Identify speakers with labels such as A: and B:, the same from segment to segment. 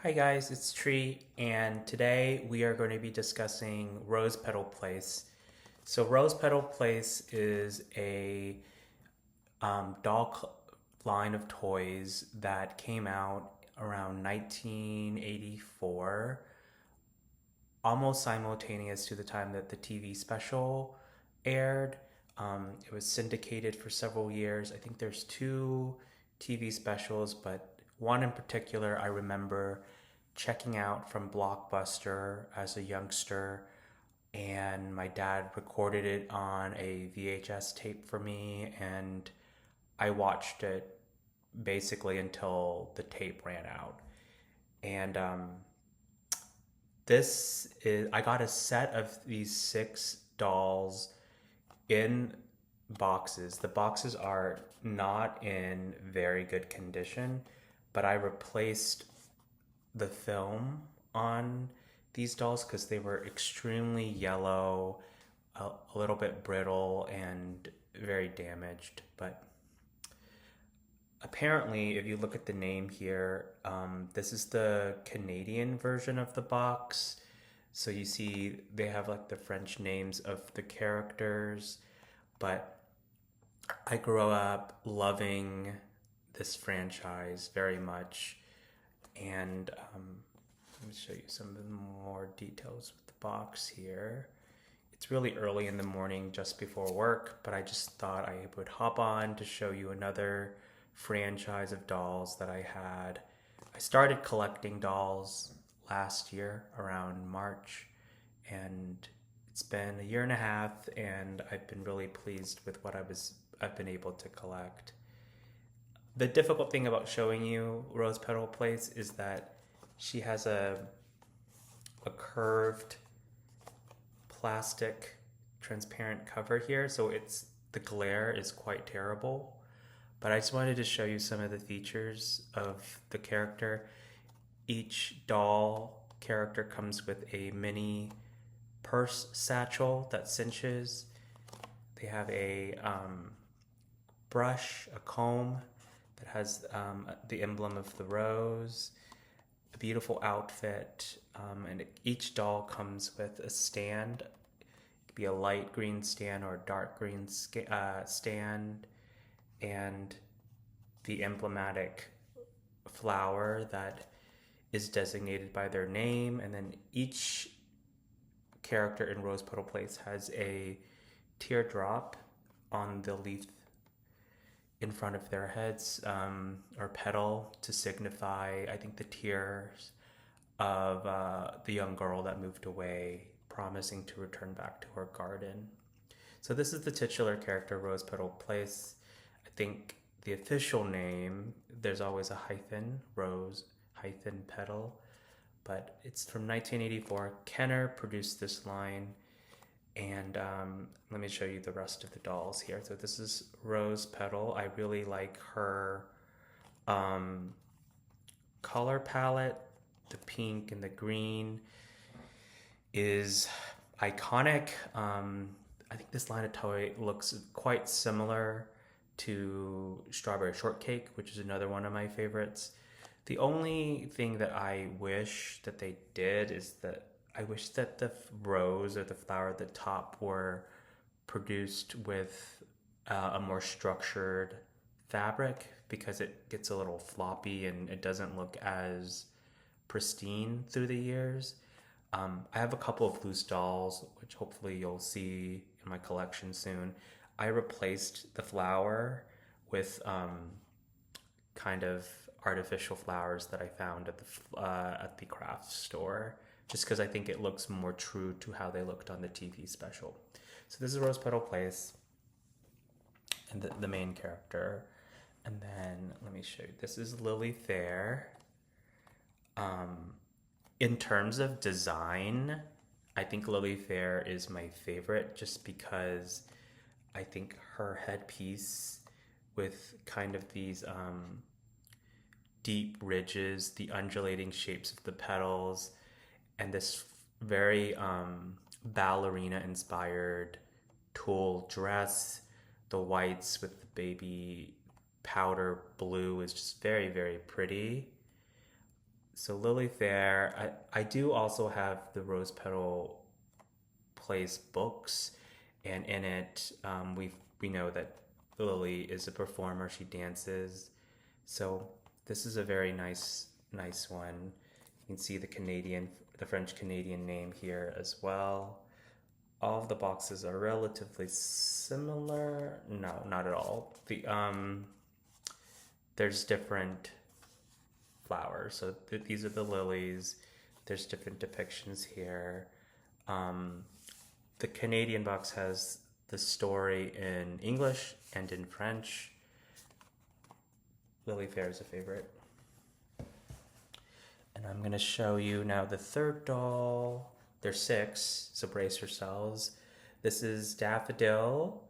A: Hi guys, it's Tree, and today we are going to be discussing Rose-Petal Place. So Rose-Petal Place is a line of toys that came out around 1984, almost simultaneous to the time that the TV special aired. It was syndicated for several years. I think there's two TV specials, but one in particular I remember checking out from Blockbuster as a youngster, and my dad recorded it on a VHS tape for me, and I watched it basically until the tape ran out. And this is I got a set of these six dolls in boxes. The boxes are not in very good condition, but I replaced the film on these dolls because they were extremely yellow, a little bit brittle, and very damaged. But apparently, if you look at the name here, this is the Canadian version of the box. So you see they have like the French names of the characters, but I grew up loving this franchise very much. And let me show you some of the more details with the box here. It's really early in the morning just before work, but I just thought I would hop on to show you another franchise of dolls that I had. I started collecting dolls last year around March, and it's been a year and a half, and I've been really pleased with what I've been able to collect. The difficult thing about showing you Rose-Petal Place is that she has a curved plastic transparent cover here, so it's the glare is quite terrible. But I just wanted to show you some of the features of the character. Each doll character comes with a mini purse satchel that cinches. They have a brush, a comb that has the emblem of the rose, a beautiful outfit, and each doll comes with a stand. It could be a light green stand or a dark green stand, and the emblematic flower that is designated by their name. And then each character in Rose-Petal Place has a teardrop on the leaf in front of their heads, or petal, to signify, I think, the tears of the young girl that moved away, promising to return back to her garden. So this is the titular character, Rose-Petal Place. I think the official name, there's always a hyphen, Rose hyphen Petal, but it's from 1984. Kenner produced this line, and let me show you the rest of the dolls here. So this is Rose-Petal. I really like her um, color palette. The pink and the green is iconic. I think this line of toy looks quite similar to Strawberry Shortcake, which is another one of my favorites. The only thing that I wish that they did is that I wish that the rose or the flower at the top were produced with a more structured fabric, because it gets a little floppy and it doesn't look as pristine through the years. I have a couple of loose dolls, which hopefully you'll see in my collection soon. I replaced the flower with kind of artificial flowers that I found at the craft store, just because I think it looks more true to how they looked on the TV special. So this is Rose-Petal Place, and the main character. And then let me show you. This is Lily Fair. In terms of design, I think Lily Fair is my favorite, just because I think her headpiece with kind of these deep ridges, the undulating shapes of the petals, and this very ballerina inspired tulle dress, the whites with the baby powder blue, is just very, very pretty. So Lily Fair, I do also have the Rose-Petal Place books, and in it, we know that Lily is a performer. She dances, so this is a very nice one. You can see the French Canadian name here as well. All of the boxes are relatively similar. No, not at all. There's different flowers. So these are the lilies. There's different depictions here. Um, the Canadian box has the story in English and in French. Lily Fair is a favorite. And I'm going to show you now the third doll. There's 6, so brace yourselves. This is Daffodil.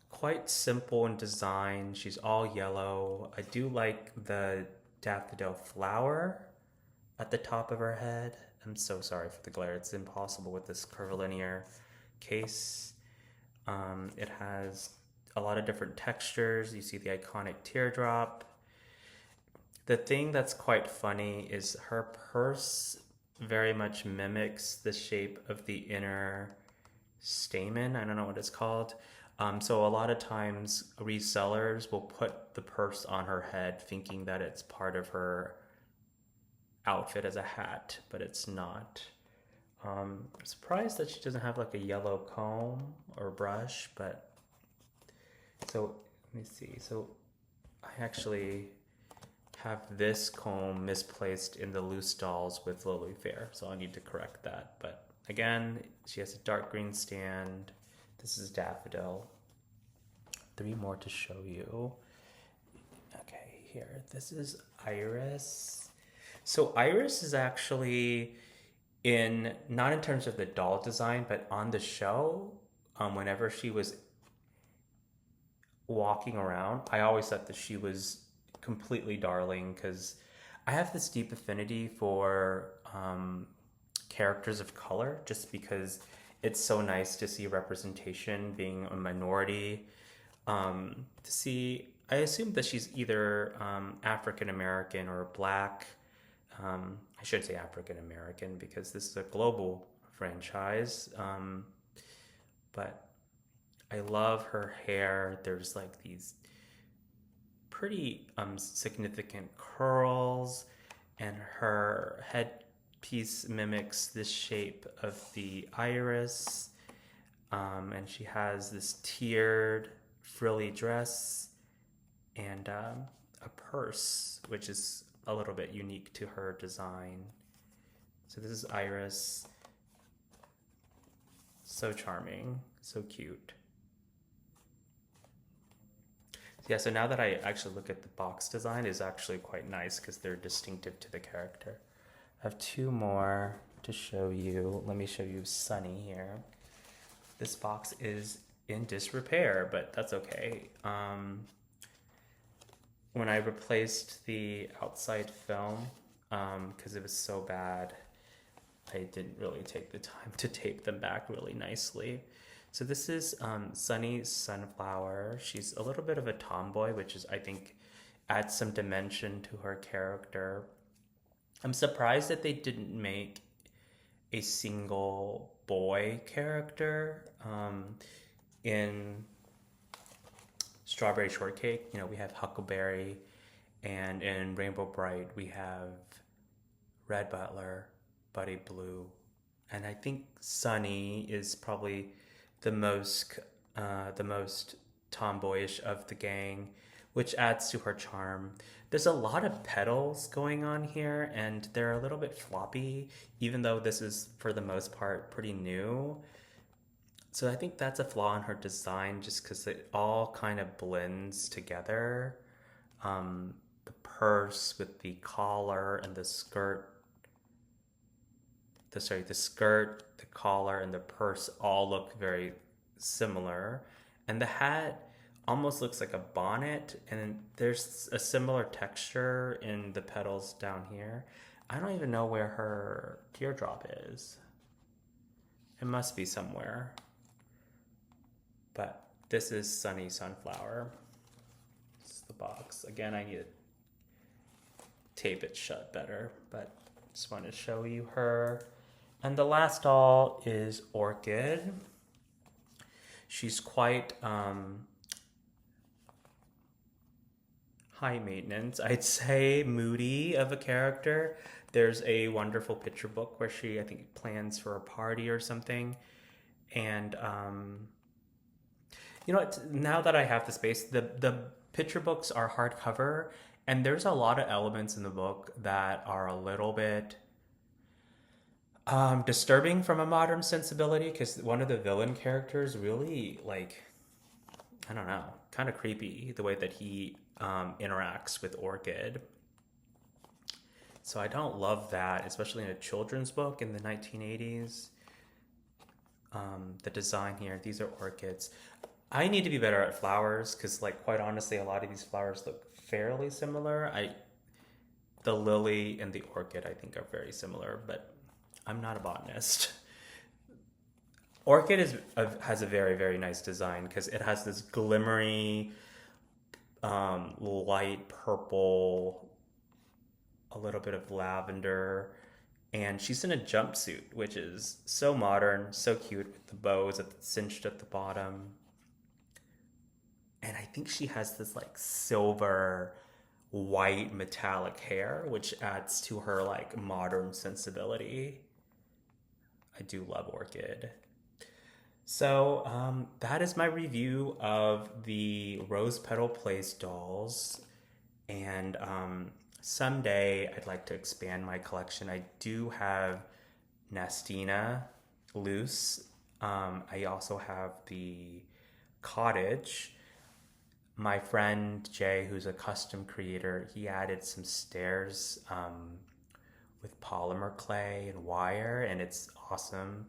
A: Quite simple in design. She's all yellow. I do like the daffodil flower at the top of her head. I'm so sorry for the glare. It's impossible with this curvilinear case. It has a lot of different textures. You see the iconic teardrop. The thing that's quite funny is her purse very much mimics the shape of the inner stamen. I don't know what it's called. So a lot of times resellers will put the purse on her head thinking that it's part of her outfit as a hat, but it's not. I'm surprised that she doesn't have like a yellow comb or brush, but so let me see. So I actually have this comb misplaced in the loose dolls with Lily Fair, so I need to correct that. But again, she has a dark green stand. This is Daffodil. 3 more to show you. Okay, here. This is Iris. So Iris is actually not in terms of the doll design, but on the show, whenever she was walking around, I always thought that she was completely darling, because I have this deep affinity for characters of color, just because it's so nice to see representation being a minority. To see, I assume that she's either African American or Black. I should say African American because this is a global franchise. But I love her hair. There's like these pretty significant curls, and her headpiece mimics this shape of the iris. And she has this tiered frilly dress and a purse, which is a little bit unique to her design. So this is Iris. So charming, so cute. Yeah, so now that I actually look at the box design, is actually quite nice because they're distinctive to the character. I have 2 more to show you. Let me show you Sunny here. This box is in disrepair, but that's okay. When I replaced the outside film, because it was so bad, I didn't really take the time to tape them back really nicely. So this is Sunny Sunflower. She's a little bit of a tomboy, which is, I think, adds some dimension to her character. I'm surprised that they didn't make a single boy character. In Strawberry Shortcake, we have Huckleberry, and in Rainbow Bright, we have Red Butler, Buddy Blue, and I think Sunny is probably the most tomboyish of the gang, which adds to her charm. There's a lot of petals going on here, and they're a little bit floppy, even though this is, for the most part, pretty new. So I think that's a flaw in her design, just because it all kind of blends together. The purse with the collar and the skirt, the skirt, the collar, and the purse all look very similar. And the hat almost looks like a bonnet, and there's a similar texture in the petals down here. I don't even know where her teardrop is. It must be somewhere. But this is Sunny Sunflower. This is the box. Again, I need to tape it shut better, but just want to show you her. And the last doll is Orchid. She's quite high maintenance, I'd say, moody of a character. There's a wonderful picture book where she, I think, plans for a party or something. And now that I have the space, the picture books are hardcover, and there's a lot of elements in the book that are a little bit disturbing from a modern sensibility, because one of the villain characters really, like, I don't know, kind of creepy the way that he interacts with Orchid. So I don't love that, especially in a children's book in the 1980s. The design here, these are orchids. I need to be better at flowers because, like, quite honestly, a lot of these flowers look fairly similar. The lily and the orchid, I think, are very similar, but I'm not a botanist. Orchid has a very, very nice design because it has this glimmery, light purple, a little bit of lavender, and she's in a jumpsuit, which is so modern, so cute with the bows cinched at the bottom. And I think she has this like silver, white, metallic hair, which adds to her like modern sensibility. I do love Orchid. So that is my review of the Rose-Petal Place dolls. And someday I'd like to expand my collection. I do have Nastina loose. I also have the cottage. My friend Jay, who's a custom creator, he added some stairs with polymer clay and wire, and it's awesome.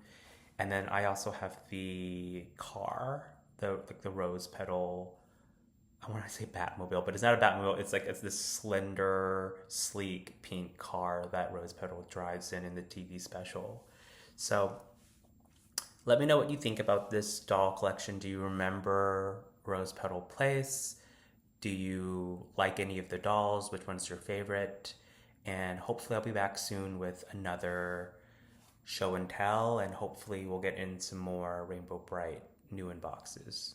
A: And then I also have the car, the rose petal. I want to say Batmobile, but it's not a Batmobile. It's this slender, sleek pink car that Rose Petal drives in the TV special. So let me know what you think about this doll collection. Do you remember Rose Petal Place? Do you like any of the dolls? Which one's your favorite? And hopefully I'll be back soon with another show and tell, and hopefully we'll get in some more Rainbow Bright new in boxes.